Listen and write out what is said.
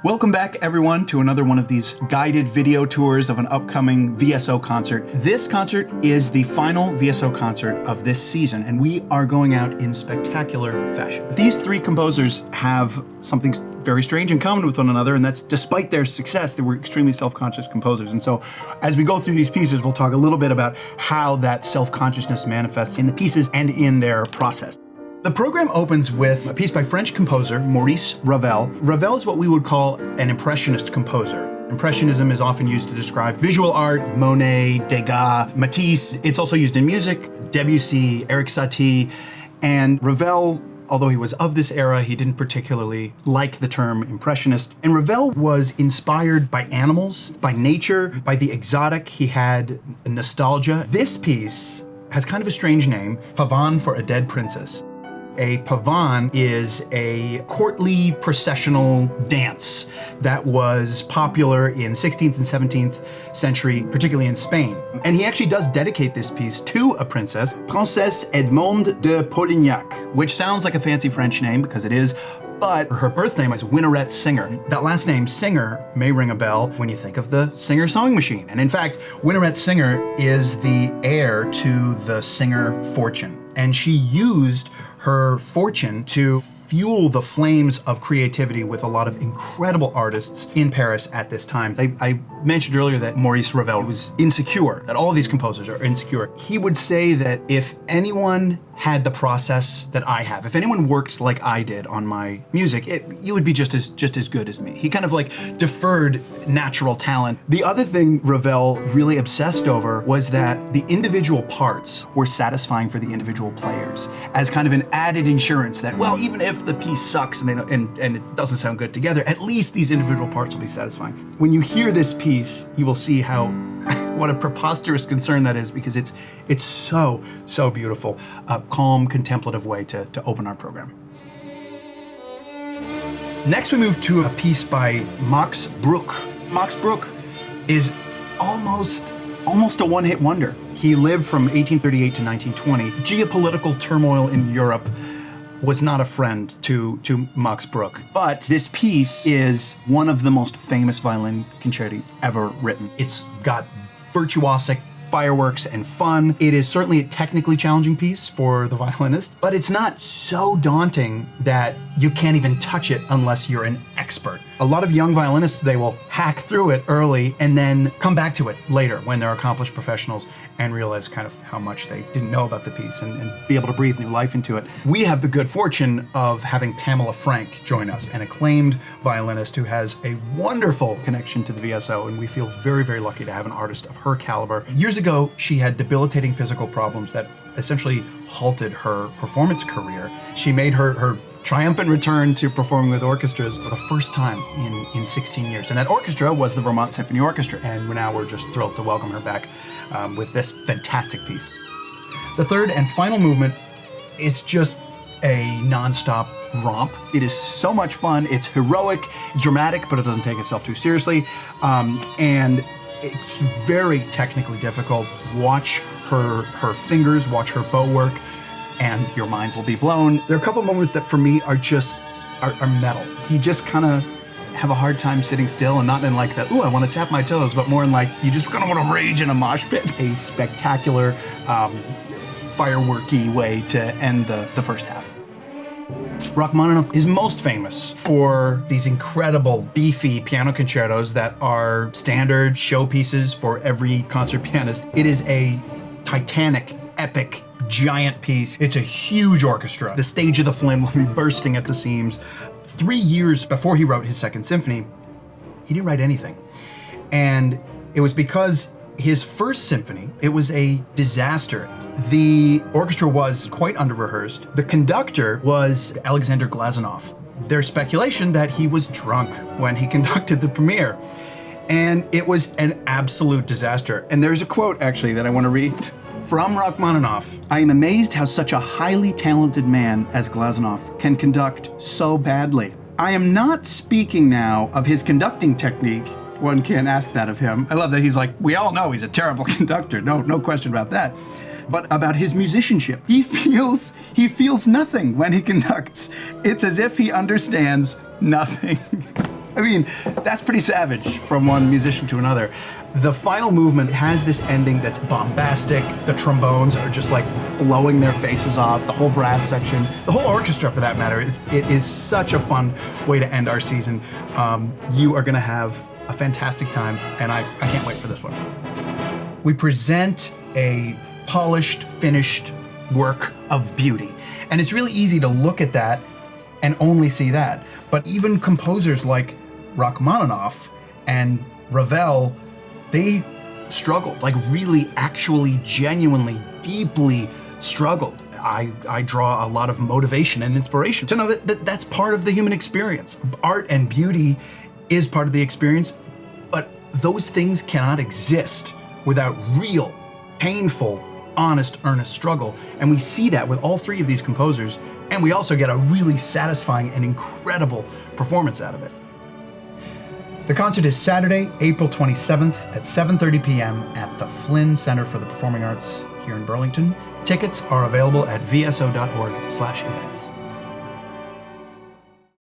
Welcome back, everyone, to another one of these guided video tours of an upcoming VSO concert. This concert is the final VSO concert of this season, and we are going out in spectacular fashion. These three composers have something very strange in common with one another, and that's despite their success, they were extremely self-conscious composers. And so as we go through these pieces, we'll talk a little bit about how that self-consciousness manifests in the pieces and in their process. The program opens with a piece by French composer Maurice Ravel. Ravel is what we would call an impressionist composer. Impressionism is often used to describe visual art, Monet, Degas, Matisse. It's also used in music, Debussy, Eric Satie, and Ravel, although he was of this era, he didn't particularly like the term impressionist. And Ravel was inspired by animals, by nature, by the exotic. He had nostalgia. This piece has kind of a strange name, Pavane for a Dead Princess. A pavane is a courtly processional dance that was popular in 16th and 17th century, particularly in Spain. And he actually does dedicate this piece to a princess, Princesse Edmonde de Polignac, which sounds like a fancy French name because it is, but her birth name is Winneret Singer. That last name, Singer, may ring a bell when you think of the Singer sewing machine. And in fact, Winneret Singer is the heir to the Singer fortune. And she used her fortune to fuel the flames of creativity with a lot of incredible artists in Paris at this time. I mentioned earlier that Maurice Ravel was insecure, that all of these composers are insecure. He would say that if anyone had the process that I have, if anyone worked like I did on my music, you would be just as good as me. He kind of like deferred natural talent. The other thing Ravel really obsessed over was that the individual parts were satisfying for the individual players as kind of an added insurance that, well, even if the piece sucks and it doesn't sound good together, at least these individual parts will be satisfying. When you hear this piece, you will see how what a preposterous concern that is, because it's so beautiful. A calm, contemplative way to open our program. Next, we move to a piece by Max Bruch. Max Bruch is almost a one-hit wonder. He lived from 1838 to 1920. Geopolitical turmoil in Europe was not a friend to Max Bruch. But this piece is one of the most famous violin concerti ever written. It's got virtuosic fireworks and fun. It is certainly a technically challenging piece for the violinist, but it's not so daunting that you can't even touch it unless you're an expert. A lot of young violinists, they will hack through it early and then come back to it later when they're accomplished professionals and realize kind of how much they didn't know about the piece and be able to breathe new life into it. We have the good fortune of having Pamela Frank join us, an acclaimed violinist who has a wonderful connection to the VSO, and we feel very, very lucky to have an artist of her caliber. Years ago, she had debilitating physical problems that essentially halted her performance career. She made her triumphant return to performing with orchestras for the first time in 16 years. And that orchestra was the Vermont Symphony Orchestra. And now we're just thrilled to welcome her back with this fantastic piece. The third and final movement is just a nonstop romp. It is so much fun. It's heroic, it's dramatic, but it doesn't take itself too seriously. And it's very technically difficult. Watch her fingers, watch her bow work, and your mind will be blown. There are a couple moments that for me are metal. You just kind of have a hard time sitting still, and not in like the, ooh, I want to tap my toes, but more in like, you just kind of want to rage in a mosh pit. A spectacular, fireworky way to end the first half. Rachmaninoff is most famous for these incredible, beefy piano concertos that are standard showpieces for every concert pianist. It is a titanic, epic, giant piece. It's a huge orchestra. The stage of the flame will be bursting at the seams. 3 years before he wrote his second symphony, he didn't write anything. And it was because his first symphony, it was a disaster. The orchestra was quite under-rehearsed. The conductor was Alexander Glazunov. There's speculation that he was drunk when he conducted the premiere. And it was an absolute disaster. And there's a quote, actually, that I want to read from Rachmaninoff. "I am amazed how such a highly talented man as Glazunov can conduct so badly. I am not speaking now of his conducting technique." One can't ask that of him. I love that he's like, we all know he's a terrible conductor. No question about that. But about his musicianship. He feels nothing when he conducts. It's as if he understands nothing. I mean, that's pretty savage from one musician to another. The final movement has this ending that's bombastic. The trombones are just like blowing their faces off. The whole brass section, the whole orchestra for that matter, it is such a fun way to end our season. You are gonna have a fantastic time, and I can't wait for this one. We present a polished, finished work of beauty. And it's really easy to look at that and only see that. But even composers like Rachmaninoff and Ravel, they struggled, like really, actually, genuinely, deeply struggled. I draw a lot of motivation and inspiration to know that that's part of the human experience. Art and beauty is part of the experience, but those things cannot exist without real, painful, honest, earnest struggle. And we see that with all three of these composers, and we also get a really satisfying and incredible performance out of it. The concert is Saturday, April 27th at 7:30 p.m. at the Flynn Center for the Performing Arts here in Burlington. Tickets are available at vso.org/events.